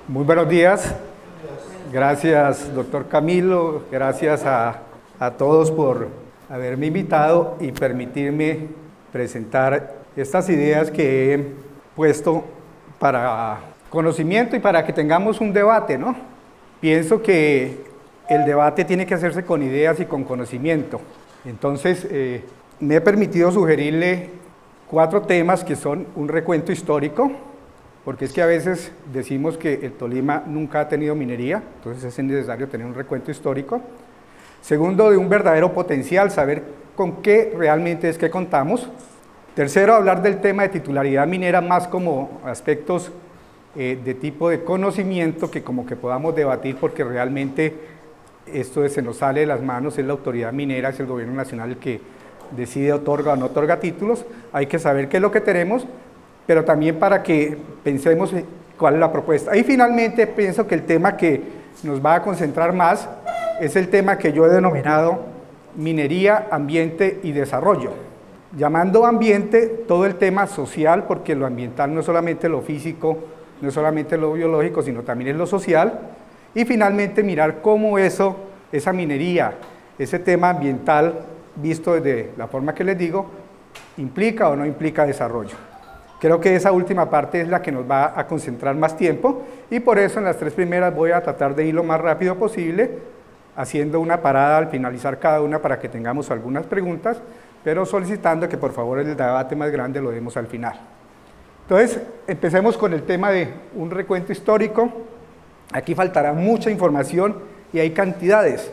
Muy buenos días. Gracias, doctor Camilo. Gracias a todos por haberme invitado y permitirme presentar estas ideas que he puesto para conocimiento y para que tengamos un debate, ¿no? Pienso que el debate tiene que hacerse con ideas y con conocimiento. Entonces, me he permitido sugerirle 4 temas que son un recuento histórico, porque es que a veces decimos que el Tolima nunca ha tenido minería, entonces es necesario tener un recuento histórico. Segundo, de un verdadero potencial, saber con qué realmente es que contamos. Tercero, hablar del tema de titularidad minera más como aspectos de tipo de conocimiento que como que podamos debatir, porque realmente esto se nos sale de las manos, es la autoridad minera, es el gobierno nacional el que decide, otorga o no otorga títulos. Hay que saber qué es lo que tenemos, pero también para que pensemos cuál es la propuesta. Y finalmente pienso que el tema que nos va a concentrar más es el tema que yo he denominado minería, ambiente y desarrollo. Llamando ambiente todo el tema social, porque lo ambiental no es solamente lo físico, no es solamente lo biológico, sino también es lo social. Y finalmente mirar cómo esa minería, ese tema ambiental, visto desde la forma que les digo, implica o no implica desarrollo. Creo que esa última parte es la que nos va a concentrar más tiempo y por eso en las 3 primeras voy a tratar de ir lo más rápido posible, haciendo una parada al finalizar cada una para que tengamos algunas preguntas, pero solicitando que por favor el debate más grande lo demos al final. Entonces, empecemos con el tema de un recuento histórico. Aquí faltará mucha información y hay cantidades.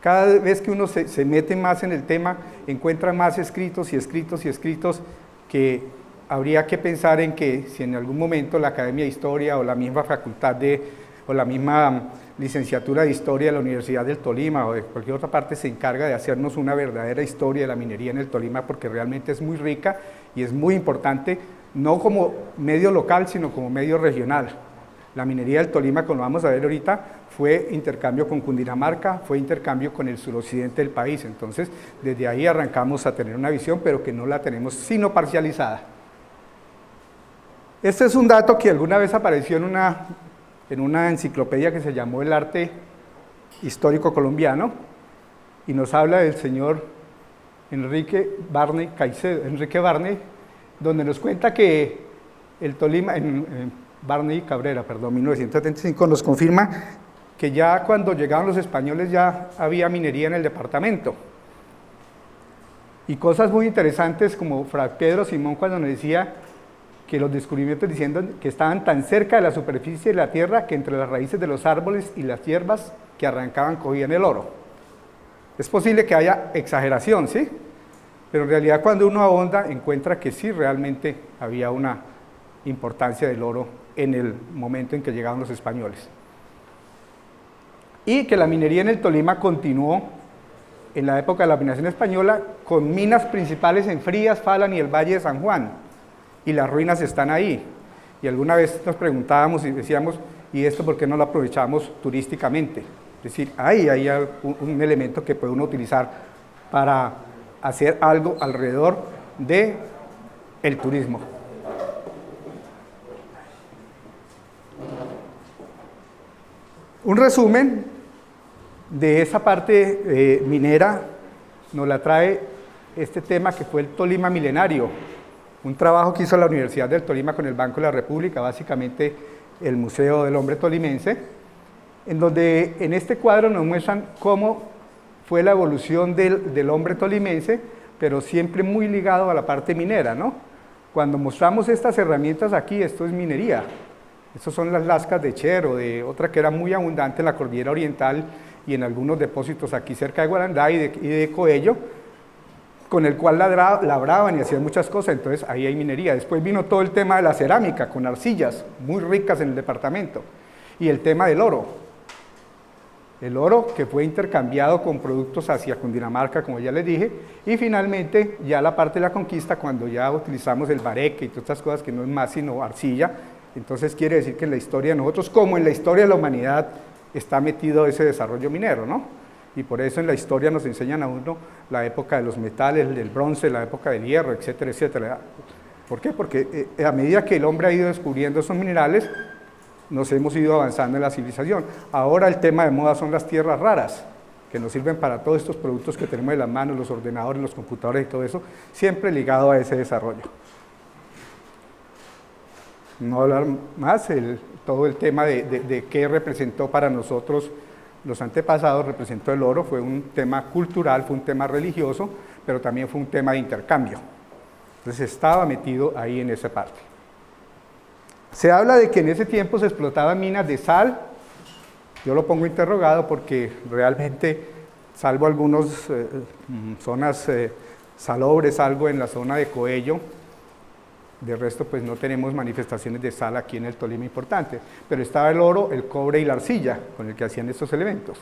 Cada vez que uno se mete más en el tema, encuentra más escritos y escritos y escritos que habría que pensar en que si en algún momento la Academia de Historia o la misma facultad o la misma licenciatura de Historia de la Universidad del Tolima o de cualquier otra parte se encarga de hacernos una verdadera historia de la minería en el Tolima, porque realmente es muy rica y es muy importante, no como medio local, sino como medio regional. La minería del Tolima, como vamos a ver ahorita, fue intercambio con Cundinamarca, fue intercambio con el suroccidente del país, entonces desde ahí arrancamos a tener una visión, pero que no la tenemos sino parcializada. Este es un dato que alguna vez apareció en una enciclopedia que se llamó El Arte Histórico Colombiano y nos habla del señor Enrique Barney Caicedo, donde nos cuenta que el Tolima, Barney Cabrera, perdón, 1975, nos confirma que ya cuando llegaron los españoles ya había minería en el departamento. Y cosas muy interesantes como Fray Pedro Simón cuando nos decía que los descubrimientos diciendo que estaban tan cerca de la superficie de la tierra que entre las raíces de los árboles y las hierbas que arrancaban cogían el oro. Es posible que haya exageración, ¿sí? Pero en realidad cuando uno ahonda encuentra que sí realmente había una importancia del oro en el momento en que llegaron los españoles. Y que la minería en el Tolima continuó en la época de la dominación española con minas principales en Frías, Falan y el Valle de San Juan. Y las ruinas están ahí. Y alguna vez nos preguntábamos y decíamos, ¿y esto por qué no lo aprovechamos turísticamente? Es decir, ahí hay un elemento que puede uno utilizar para hacer algo alrededor del turismo. Un resumen de esa parte minera nos la trae este tema que fue el Tolima milenario, un trabajo que hizo la Universidad del Tolima con el Banco de la República, básicamente el Museo del Hombre Tolimense, en donde en este cuadro nos muestran cómo fue la evolución del hombre tolimense, pero siempre muy ligado a la parte minera, ¿no? Cuando mostramos estas herramientas aquí, esto es minería. Estas son las lascas de Cher o de otra que era muy abundante en la cordillera oriental y en algunos depósitos aquí cerca de Guarandá y de Coello, con el cual labraban y hacían muchas cosas, entonces ahí hay minería. Después vino todo el tema de la cerámica, con arcillas muy ricas en el departamento, y el tema del oro. El oro que fue intercambiado con productos hacia Cundinamarca, como ya les dije, y finalmente ya la parte de la conquista, cuando ya utilizamos el bareque y todas estas cosas que no es más sino arcilla, entonces quiere decir que en la historia de nosotros, como en la historia de la humanidad, está metido ese desarrollo minero, ¿no? Y por eso en la historia nos enseñan a uno la época de los metales, del bronce, la época del hierro, etcétera, etcétera. ¿Por qué? Porque a medida que el hombre ha ido descubriendo esos minerales, nos hemos ido avanzando en la civilización. Ahora el tema de moda son las tierras raras, que nos sirven para todos estos productos que tenemos en las manos, los ordenadores, los computadores y todo eso, siempre ligado a ese desarrollo. No hablar más, todo el tema de qué representó para nosotros los antepasados, representó el oro, fue un tema cultural, fue un tema religioso, pero también fue un tema de intercambio. Entonces estaba metido ahí en esa parte. Se habla de que en ese tiempo se explotaban minas de sal. Yo lo pongo interrogado porque realmente, salvo algunas zonas salobres, algo en la zona de Coello, de resto pues no tenemos manifestaciones de sal aquí en el Tolima importante, pero estaba el oro, el cobre y la arcilla con el que hacían estos elementos.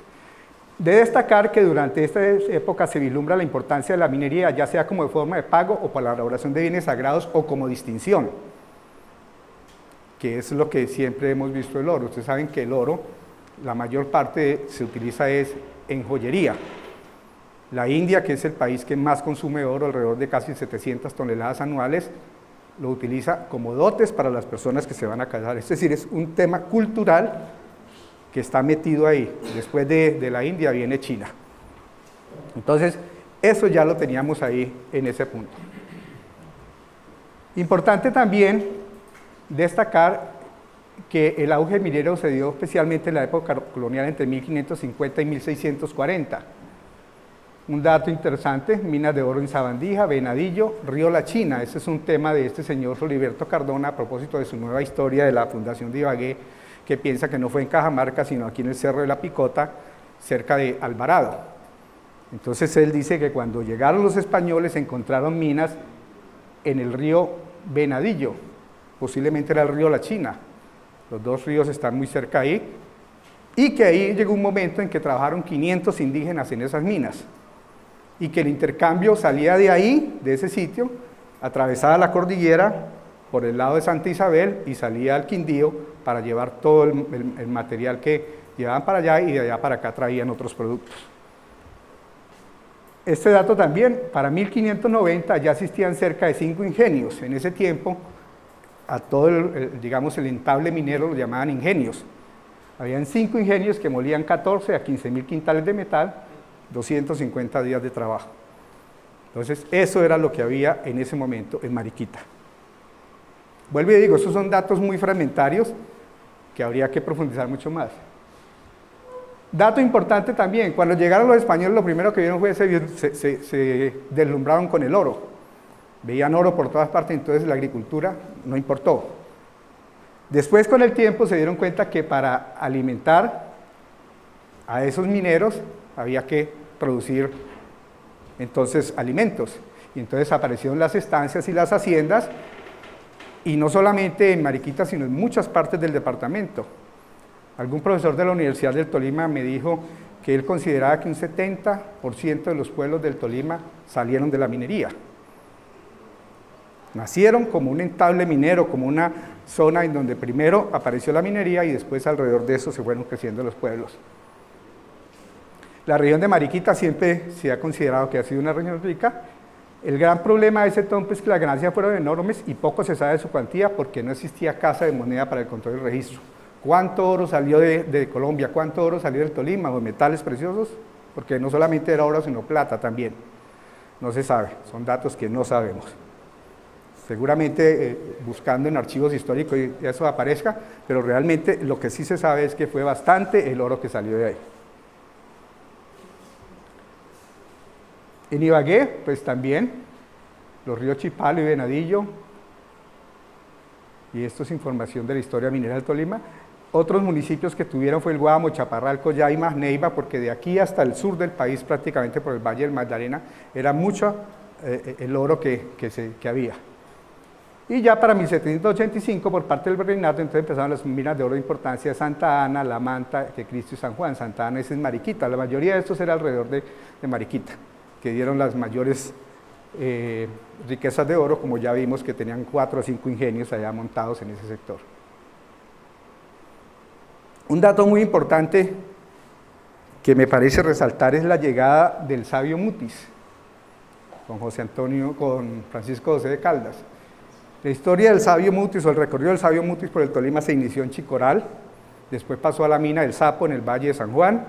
De destacar que durante esta época se vislumbra la importancia de la minería, ya sea como de forma de pago o para la elaboración de bienes sagrados o como distinción, que es lo que siempre hemos visto el oro. Ustedes saben que el oro, la mayor parte se utiliza es en joyería. La India, que es el país que más consume oro, alrededor de casi 700 toneladas anuales, lo utiliza como dotes para las personas que se van a casar. Es decir, es un tema cultural que está metido ahí. Después de la India viene China. Entonces, eso ya lo teníamos ahí en ese punto. Importante también destacar que el auge minero se dio especialmente en la época colonial entre 1550 y 1640. Un dato interesante, minas de oro en Sabandija, Venadillo, Río La China. Ese es un tema de este señor Soliberto Cardona a propósito de su nueva historia de la fundación de Ibagué, que piensa que no fue en Cajamarca, sino aquí en el Cerro de la Picota, cerca de Alvarado. Entonces él dice que cuando llegaron los españoles encontraron minas en el río Venadillo, posiblemente era el río La China. Los dos ríos están muy cerca ahí, y que ahí llegó un momento en que trabajaron 500 indígenas en esas minas, y que el intercambio salía de ahí, de ese sitio, atravesaba la cordillera por el lado de Santa Isabel y salía al Quindío para llevar todo el material que llevaban para allá, y de allá para acá traían otros productos. Este dato también, para 1590 ya existían cerca de 5 ingenios. En ese tiempo, a todo digamos, el entable minero lo llamaban ingenios. Habían 5 ingenios que molían 14 a 15.000 quintales de metal, 250 días de trabajo. Entonces, eso era lo que había en ese momento en Mariquita. Vuelvo y digo, estos son datos muy fragmentarios que habría que profundizar mucho más. Dato importante también, cuando llegaron los españoles, lo primero que vieron fue se deslumbraron con el oro. Veían oro por todas partes, entonces la agricultura no importó. Después, con el tiempo, se dieron cuenta que para alimentar a esos mineros había que producir entonces alimentos. Y entonces aparecieron las estancias y las haciendas, y no solamente en Mariquita, sino en muchas partes del departamento. Algún profesor de la Universidad del Tolima me dijo que él consideraba que un 70% de los pueblos del Tolima salieron de la minería. Nacieron como un entable minero, como una zona en donde primero apareció la minería y después alrededor de eso se fueron creciendo los pueblos. La región de Mariquita siempre se ha considerado que ha sido una región rica. El gran problema de ese tiempo es que las ganancias fueron enormes y poco se sabe de su cuantía porque no existía casa de moneda para el control y el registro. ¿Cuánto oro salió de Colombia? ¿Cuánto oro salió del Tolima? ¿O metales preciosos? Porque no solamente era oro, sino plata también. No se sabe, son datos que no sabemos. Seguramente buscando en archivos históricos eso aparezca, pero realmente lo que sí se sabe es que fue bastante el oro que salió de ahí. En Ibagué, pues también, los ríos Chipalo y Venadillo, y esto es información de la historia minera del Tolima. Otros municipios que tuvieron fue el Guamo, Chaparral, Collaima, Neiva, porque de aquí hasta el sur del país, prácticamente por el Valle del Magdalena, era mucho el oro que había. Y ya para 1785, por parte del virreinato, entonces empezaron las minas de oro de importancia de Santa Ana, La Manta, de Cristo y San Juan. Santa Ana es en Mariquita, la mayoría de estos era alrededor de Mariquita, que dieron las mayores riquezas de oro, como ya vimos que tenían 4 o 5 ingenios allá montados en ese sector. Un dato muy importante que me parece resaltar es la llegada del sabio Mutis, con Francisco José de Caldas. La historia del Sabio Mutis o el recorrido del Sabio Mutis por el Tolima se inició en Chicoral, después pasó a la mina del Sapo en el Valle de San Juan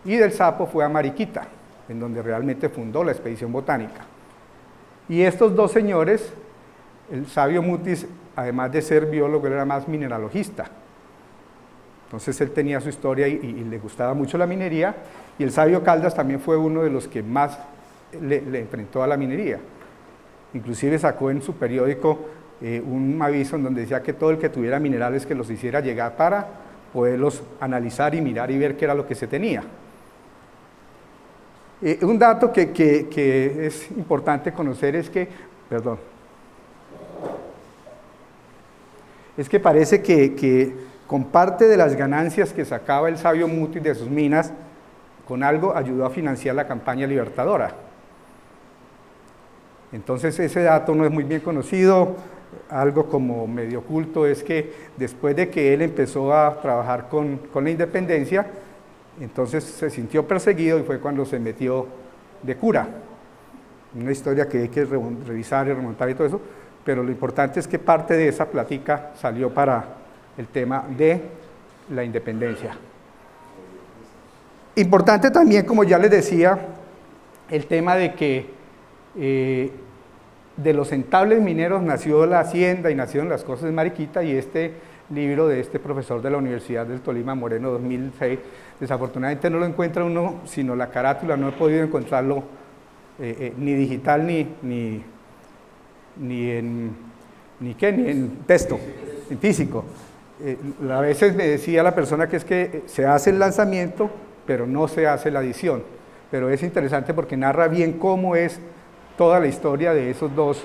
y del Sapo fue a Mariquita, en donde realmente fundó la expedición botánica. Y estos dos señores, el Sabio Mutis, además de ser biólogo, él era más mineralogista. Entonces él tenía su historia y le gustaba mucho la minería, y el Sabio Caldas también fue uno de los que más le enfrentó a la minería. Inclusive sacó en su periódico un aviso en donde decía que todo el que tuviera minerales que los hiciera llegar para poderlos analizar y mirar y ver qué era lo que se tenía. Un dato que es importante conocer es que, es que parece que con parte de las ganancias que sacaba el Sabio Mutis de sus minas, con algo ayudó a financiar la campaña libertadora. Entonces ese dato no es muy bien conocido. Algo como medio oculto es que después de que él empezó a trabajar con la independencia, entonces se sintió perseguido y fue cuando se metió de cura. Una historia que hay que revisar y remontar y todo eso, pero lo importante es que parte de esa plática salió para el tema de la independencia. Importante también, como ya les decía, el tema de que de los entables mineros nació la hacienda y nacieron las cosas de Mariquita, y este libro de este profesor de la Universidad del Tolima, Moreno, 2006, desafortunadamente no lo encuentra uno, sino la carátula, no he podido encontrarlo ni digital ni en texto, en físico. A veces me decía la persona que es que se hace el lanzamiento, pero no se hace la edición. Pero es interesante porque narra bien cómo es toda la historia de esos dos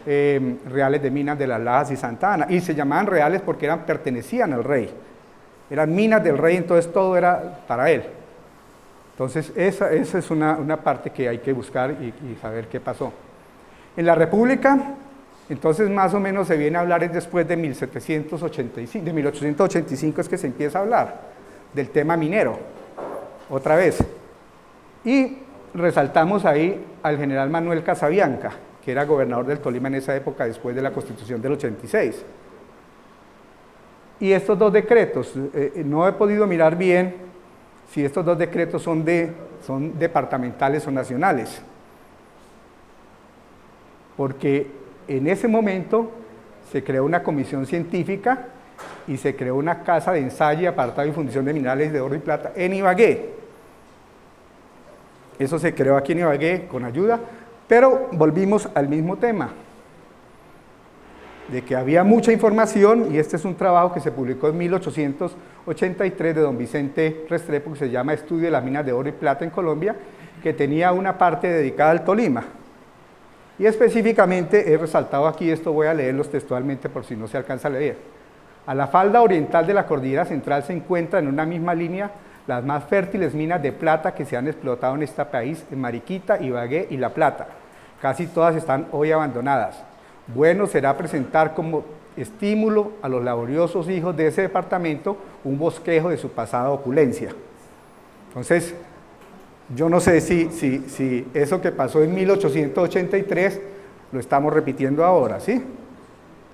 reales de minas de Las Lajas y Santa Ana. Y se llamaban reales porque pertenecían al rey. Eran minas del rey, entonces todo era para él. Entonces esa es una parte que hay que buscar y saber qué pasó. En la República, entonces más o menos se viene a hablar es después de 1785, de 1885 es que se empieza a hablar del tema minero, otra vez. Y resaltamos ahí al general Manuel Casabianca, que era gobernador del Tolima en esa época después de la Constitución del 86. Y estos dos decretos, no he podido mirar bien si estos dos decretos son departamentales o nacionales, porque en ese momento se creó una comisión científica y se creó una casa de ensayo, apartado y fundición de minerales de oro y plata en Ibagué. Eso se creó aquí en Ibagué con ayuda, pero volvimos al mismo tema, de que había mucha información, y este es un trabajo que se publicó en 1883 de don Vicente Restrepo, que se llama Estudio de las minas de oro y plata en Colombia, que tenía una parte dedicada al Tolima. Y específicamente he resaltado aquí, esto voy a leerlos textualmente por si no se alcanza a leer. A la falda oriental de la cordillera central se encuentran en una misma línea las más fértiles minas de plata que se han explotado en este país, en Mariquita, Ibagué y La Plata. Casi todas están hoy abandonadas. Bueno será presentar como estímulo a los laboriosos hijos de ese departamento un bosquejo de su pasada opulencia. Entonces, yo no sé si eso que pasó en 1883 lo estamos repitiendo ahora, ¿sí?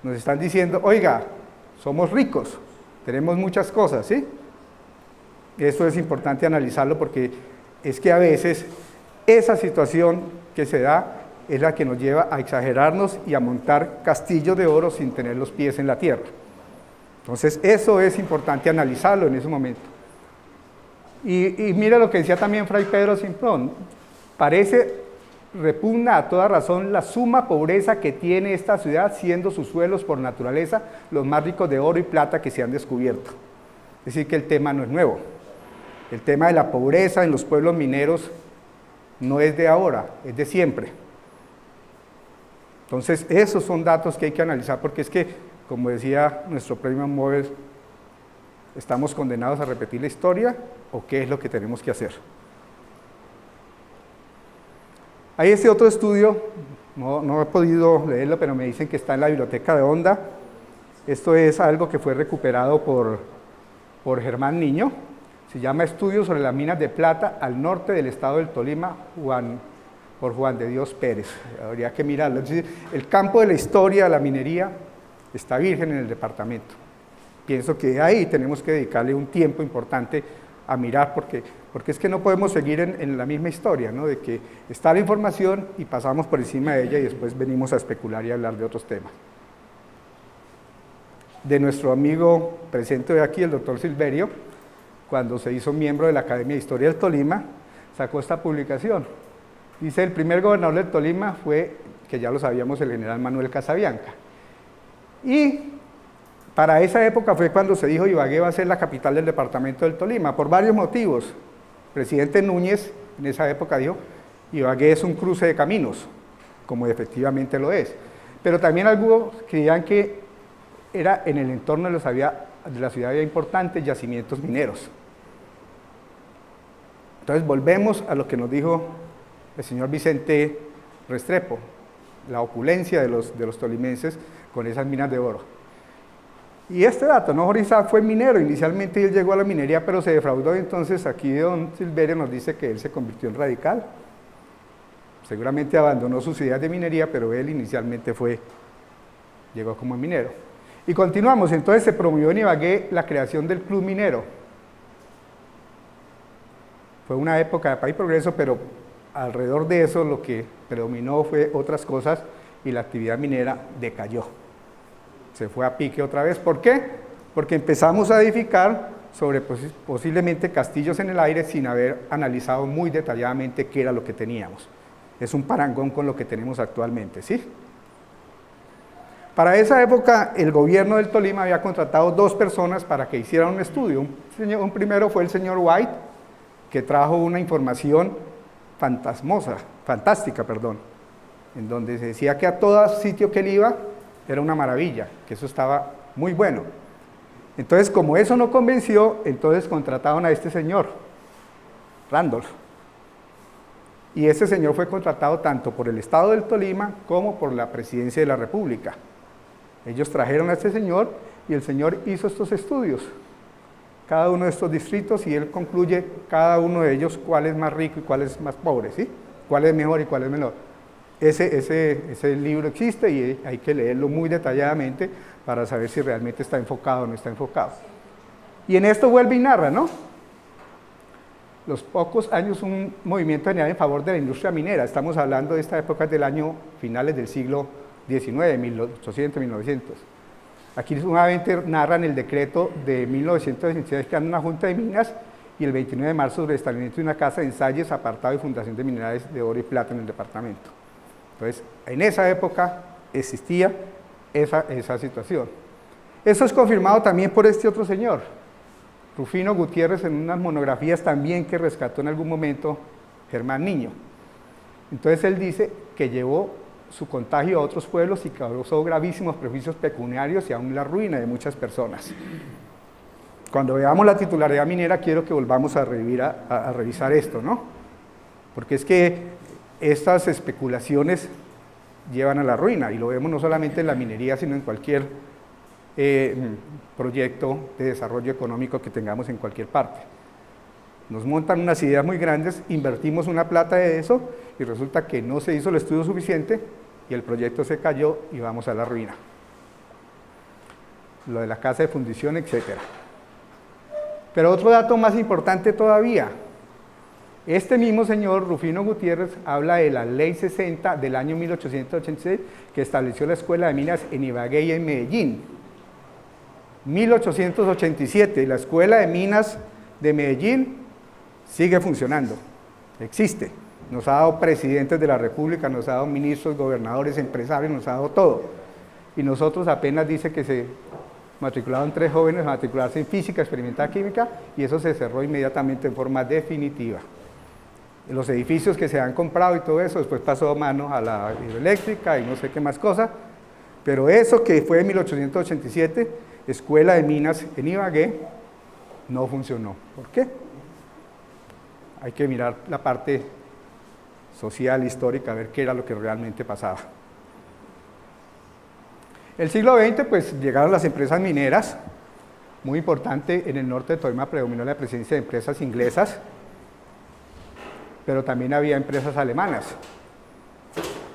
Nos están diciendo, oiga, somos ricos, tenemos muchas cosas, ¿sí? Eso es importante analizarlo porque es que a veces esa situación que se da es la que nos lleva a exagerarnos y a montar castillos de oro sin tener los pies en la tierra. Entonces eso es importante analizarlo en ese momento. Y mira lo que decía también Fray Pedro Simplón, repugna a toda razón la suma pobreza que tiene esta ciudad, siendo sus suelos por naturaleza los más ricos de oro y plata que se han descubierto. Es decir, que el tema no es nuevo. El tema de la pobreza en los pueblos mineros no es de ahora, es de siempre. Entonces, esos son datos que hay que analizar, porque es que, como decía nuestro premio Nobel, ¿estamos condenados a repetir la historia o qué es lo que tenemos que hacer? Hay este otro estudio, no he podido leerlo, pero me dicen que está en la biblioteca de Honda. Esto es algo que fue recuperado por Germán Niño. Se llama Estudios sobre las minas de plata al norte del estado del Tolima, Juan por Juan de Dios Pérez. Habría que mirarlo. Es decir, el campo de la historia, la minería, está virgen en el departamento. Pienso que ahí tenemos que dedicarle un tiempo importante a mirar, porque es que no podemos seguir en la misma historia, ¿no? De que está la información y pasamos por encima de ella y después venimos a especular y a hablar de otros temas. De nuestro amigo presente hoy aquí, el doctor Silverio, cuando se hizo miembro de la Academia de Historia del Tolima, sacó esta publicación. Dice, el primer gobernador del Tolima fue, que ya lo sabíamos, el general Manuel Casabianca. Y para esa época fue cuando se dijo Ibagué va a ser la capital del departamento del Tolima, por varios motivos. El presidente Núñez en esa época dijo, Ibagué es un cruce de caminos, como efectivamente lo es. Pero también algunos creían que era en el entorno de la ciudad había importantes yacimientos mineros. Entonces volvemos a lo que nos dijo el señor Vicente Restrepo, la opulencia de los tolimenses con esas minas de oro. Y este dato, ¿no? Jorge Isaac fue minero, inicialmente él llegó a la minería, pero se defraudó, entonces aquí don Silverio nos dice que él se convirtió en radical. Seguramente abandonó sus ideas de minería, pero él inicialmente llegó como minero. Y continuamos, entonces se promovió en Ibagué la creación del Club Minero. Fue una época de paz y progreso, pero alrededor de eso lo que predominó fue otras cosas y la actividad minera decayó. Se fue a pique otra vez. ¿Por qué? Porque empezamos a edificar sobre posiblemente castillos en el aire sin haber analizado muy detalladamente qué era lo que teníamos. Es un parangón con lo que tenemos actualmente, ¿sí? Para esa época, el gobierno del Tolima había contratado 2 personas para que hicieran un estudio. Un primero fue el señor White, que trajo una información fantástica, en donde se decía que a todo sitio que él iba era una maravilla, que eso estaba muy bueno. Entonces, como eso no convenció, entonces contrataron a este señor, Randolph. Y ese señor fue contratado tanto por el Estado del Tolima como por la Presidencia de la República. Ellos trajeron a este señor y el señor hizo estos estudios, cada uno de estos distritos, y él concluye cada uno de ellos cuál es más rico y cuál es más pobre, ¿sí? Cuál es mejor y cuál es menor. Ese libro existe y hay que leerlo muy detalladamente para saber si realmente está enfocado o no está enfocado. Y en esto vuelve y narra, ¿no? Los pocos años, un movimiento general en favor de la industria minera. Estamos hablando de esta época del año finales del siglo XIX, 1800, 1900. Aquí nuevamente narran el decreto de 1916 creando una junta de minas y el 29 de marzo sobre el establecimiento de una casa de ensayos, apartado y fundación de minerales de oro y plata en el departamento. Entonces, en esa época existía esa situación. Eso es confirmado también por este otro señor, Rufino Gutiérrez, en unas monografías también que rescató en algún momento Germán Niño. Entonces él dice que llevó su contagio a otros pueblos y causó gravísimos perjuicios pecuniarios y aún la ruina de muchas personas. Cuando veamos la titularidad minera, quiero que volvamos a revisar esto, ¿no? Porque es que estas especulaciones llevan a la ruina, y lo vemos no solamente en la minería, sino en cualquier proyecto de desarrollo económico que tengamos en cualquier parte. Nos montan unas ideas muy grandes, invertimos una plata de eso, y resulta que no se hizo el estudio suficiente, y el proyecto se cayó y vamos a la ruina. Lo de la casa de fundición, etcétera. Pero otro dato más importante todavía, este mismo señor, Rufino Gutiérrez, habla de la Ley 60 del año 1886, que estableció la Escuela de Minas en Ibagué y en Medellín. 1887, la Escuela de Minas de Medellín sigue funcionando, existe. Nos ha dado presidentes de la República, nos ha dado ministros, gobernadores, empresarios, nos ha dado todo. Y nosotros apenas dice que se matricularon 3 jóvenes a matricularse en física, experimental, química, y eso se cerró inmediatamente en forma definitiva. Los edificios que se han comprado y todo eso, después pasó a mano a la hidroeléctrica y no sé qué más cosa, pero eso que fue en 1887, Escuela de Minas en Ibagué, no funcionó. ¿Por qué? Hay que mirar la parte social, histórica, a ver qué era lo que realmente pasaba. El siglo XX, pues llegaron las empresas mineras, muy importante, en el norte de Tolima predominó la presencia de empresas inglesas, pero también había empresas alemanas.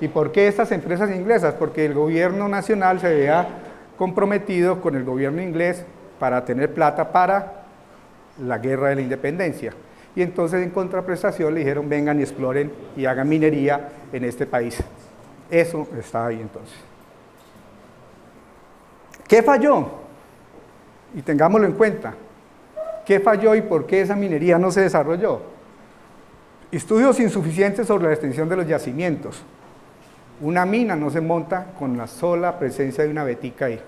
¿Y por qué estas empresas inglesas? Porque el gobierno nacional se había comprometido con el gobierno inglés para tener plata para la guerra de la independencia. Y entonces en contraprestación le dijeron vengan y exploren y hagan minería en este país. Eso estaba ahí entonces. ¿Qué falló? Y tengámoslo en cuenta. ¿Qué falló y por qué esa minería no se desarrolló? Estudios insuficientes sobre la extensión de los yacimientos. Una mina no se monta con la sola presencia de una vetica ahí.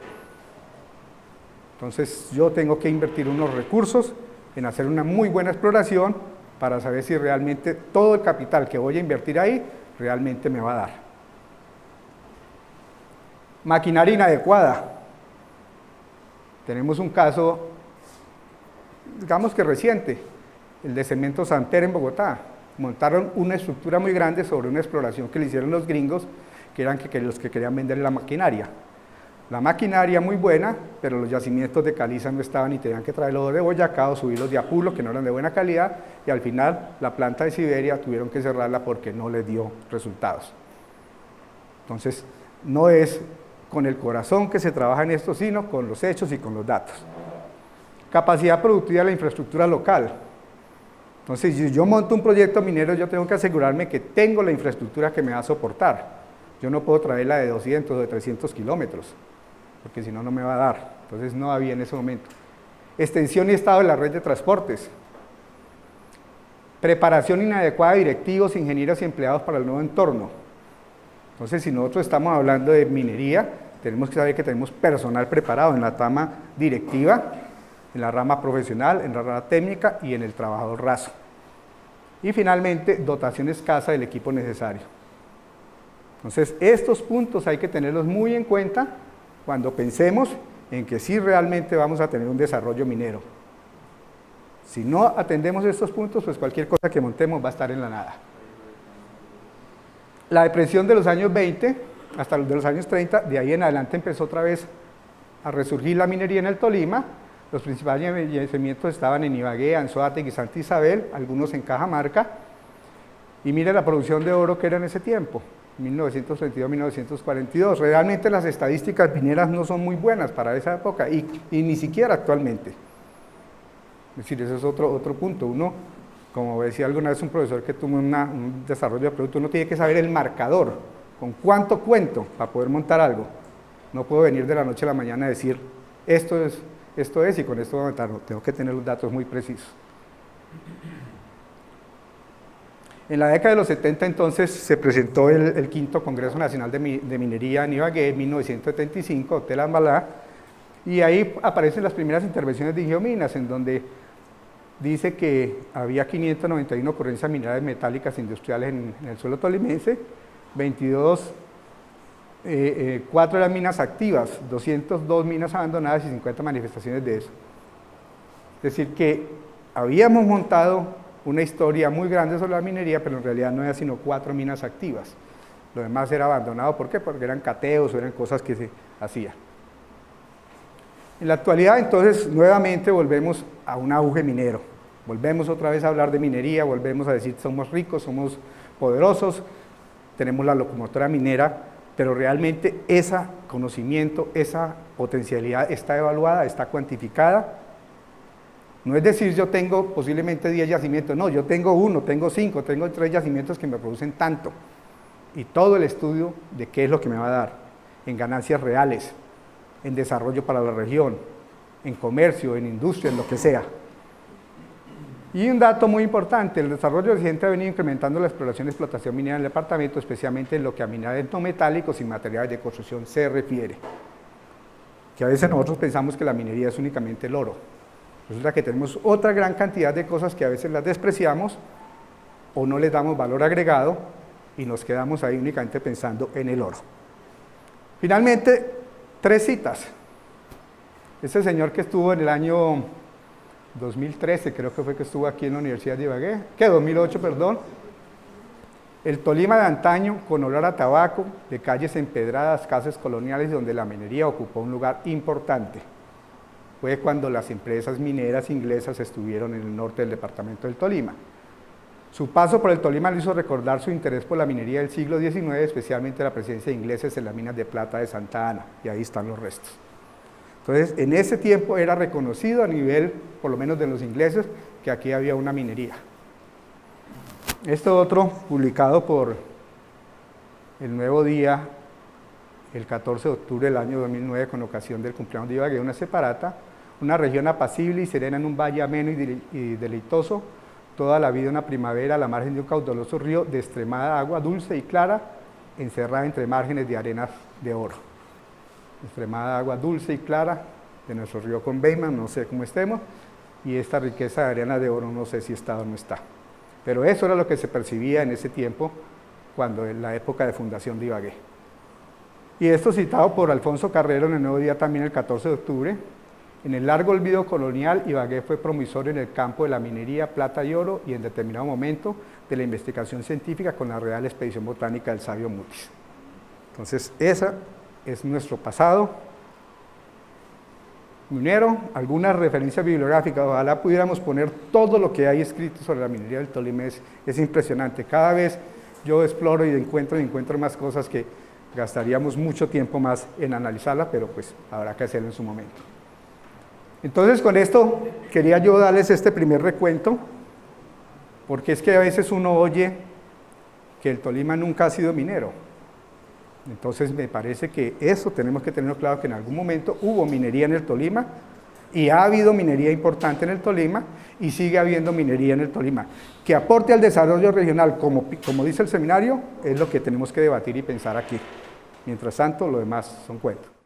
Entonces yo tengo que invertir unos recursos en hacer una muy buena exploración para saber si realmente todo el capital que voy a invertir ahí realmente me va a dar. Maquinaria inadecuada. Tenemos un caso, digamos que reciente, el de Cemento Santer en Bogotá. Montaron una estructura muy grande sobre una exploración que le hicieron los gringos, que eran los que querían vender la maquinaria. La maquinaria muy buena, pero los yacimientos de caliza no estaban y tenían que traerlos de Boyacá o subirlos de Apulo, que no eran de buena calidad, y al final la planta de Siberia tuvieron que cerrarla porque no les dio resultados. Entonces, no es con el corazón que se trabaja en esto, sino con los hechos y con los datos. Capacidad productiva de la infraestructura local. Entonces, si yo monto un proyecto minero, yo tengo que asegurarme que tengo la infraestructura que me va a soportar. Yo no puedo traerla de 200 o de 300 kilómetros, porque si no, no me va a dar. Entonces, no había en ese momento. Extensión y estado de la red de transportes. Preparación inadecuada de directivos, ingenieros y empleados para el nuevo entorno. Entonces, si nosotros estamos hablando de minería, tenemos que saber que tenemos personal preparado en la rama directiva, en la rama profesional, en la rama técnica y en el trabajador raso. Y finalmente, dotación escasa del equipo necesario. Entonces, estos puntos hay que tenerlos muy en cuenta cuando pensemos en que sí realmente vamos a tener un desarrollo minero. Si no atendemos estos puntos, pues cualquier cosa que montemos va a estar en la nada. La depresión de los años 20 hasta los de los años 30, de ahí en adelante empezó otra vez a resurgir la minería en el Tolima. Los principales yacimientos estaban en Ibagué, Anzoátegui, Santa Isabel, algunos en Cajamarca. Y mire la producción de oro que era en ese tiempo, 1932-1942. Realmente las estadísticas mineras no son muy buenas para esa época y ni siquiera actualmente. Es decir, ese es otro punto. Uno, como decía alguna vez un profesor que tuvo un desarrollo de producto, uno tiene que saber el marcador, con cuánto cuento para poder montar algo. No puedo venir de la noche a la mañana a decir, esto es y con esto voy a montar. No, tengo que tener los datos muy precisos. En la década de los 70 entonces se presentó el quinto Congreso Nacional de Minería en Ibagué en 1975, Hotel Ambalá, y ahí aparecen las primeras intervenciones de Geominas, en donde dice que había 591 ocurrencias minerales metálicas industriales en el suelo tolimense, 4 eran minas activas, 202 minas abandonadas y 50 manifestaciones de eso. Es decir, que habíamos montado una historia muy grande sobre la minería, pero en realidad no había sino 4 minas activas. Lo demás era abandonado, ¿por qué? Porque eran cateos o eran cosas que se hacían. En la actualidad, entonces, nuevamente volvemos a un auge minero. Volvemos otra vez a hablar de minería, volvemos a decir somos ricos, somos poderosos, tenemos la locomotora minera, pero realmente ese conocimiento, esa potencialidad está evaluada, está cuantificada. No es decir, yo tengo posiblemente 10 yacimientos, no, yo tengo 1, tengo 5, tengo 3 yacimientos que me producen tanto. Y todo el estudio de qué es lo que me va a dar, en ganancias reales, en desarrollo para la región, en comercio, en industria, en lo que sea. Y un dato muy importante, el desarrollo reciente ha venido incrementando la exploración y explotación minera en el departamento, especialmente en lo que a minerales no metálicos y materiales de construcción se refiere. Que a veces nosotros pensamos que la minería es únicamente el oro. Resulta que tenemos otra gran cantidad de cosas que a veces las despreciamos o no les damos valor agregado y nos quedamos ahí únicamente pensando en el oro. Finalmente, 3 citas. Este señor que estuvo en el año 2013, creo que fue que estuvo aquí en la Universidad de Ibagué, 2008, perdón. El Tolima de antaño, con olor a tabaco, de calles empedradas, casas coloniales, donde la minería ocupó un lugar importante. Fue cuando las empresas mineras inglesas estuvieron en el norte del departamento del Tolima. Su paso por el Tolima le hizo recordar su interés por la minería del siglo XIX, especialmente la presencia de ingleses en las minas de plata de Santa Ana, y ahí están los restos. Entonces, en ese tiempo era reconocido a nivel, por lo menos de los ingleses, que aquí había una minería. Esto otro, publicado por El Nuevo Día, el 14 de octubre del año 2009, con ocasión del cumpleaños de Ibagué, una separata, una región apacible y serena en un valle ameno y deleitoso, toda la vida una primavera a la margen de un caudaloso río de extremada agua dulce y clara, encerrada entre márgenes de arenas de oro. Extremada agua dulce y clara de nuestro río Conveima, no sé cómo estemos, y esta riqueza de arena de oro no sé si está o no está. Pero eso era lo que se percibía en ese tiempo, cuando en la época de fundación de Ibagué. Y esto citado por Alfonso Carrero en El Nuevo Día también el 14 de octubre, en el largo olvido colonial, Ibagué fue promisorio en el campo de la minería, plata y oro, y en determinado momento de la investigación científica con la Real Expedición Botánica del sabio Mutis. Entonces, ese es nuestro pasado minero. Algunas referencias bibliográficas, ojalá pudiéramos poner todo lo que hay escrito sobre la minería del Tolima, es impresionante. Cada vez yo exploro y encuentro más cosas que gastaríamos mucho tiempo más en analizarla, pero pues habrá que hacerlo en su momento. Entonces, con esto quería yo darles este primer recuento, porque es que a veces uno oye que el Tolima nunca ha sido minero. Entonces me parece que eso tenemos que tener claro, que en algún momento hubo minería en el Tolima, y ha habido minería importante en el Tolima, y sigue habiendo minería en el Tolima. Que aporte al desarrollo regional, como dice el seminario, es lo que tenemos que debatir y pensar aquí. Mientras tanto, lo demás son cuentos.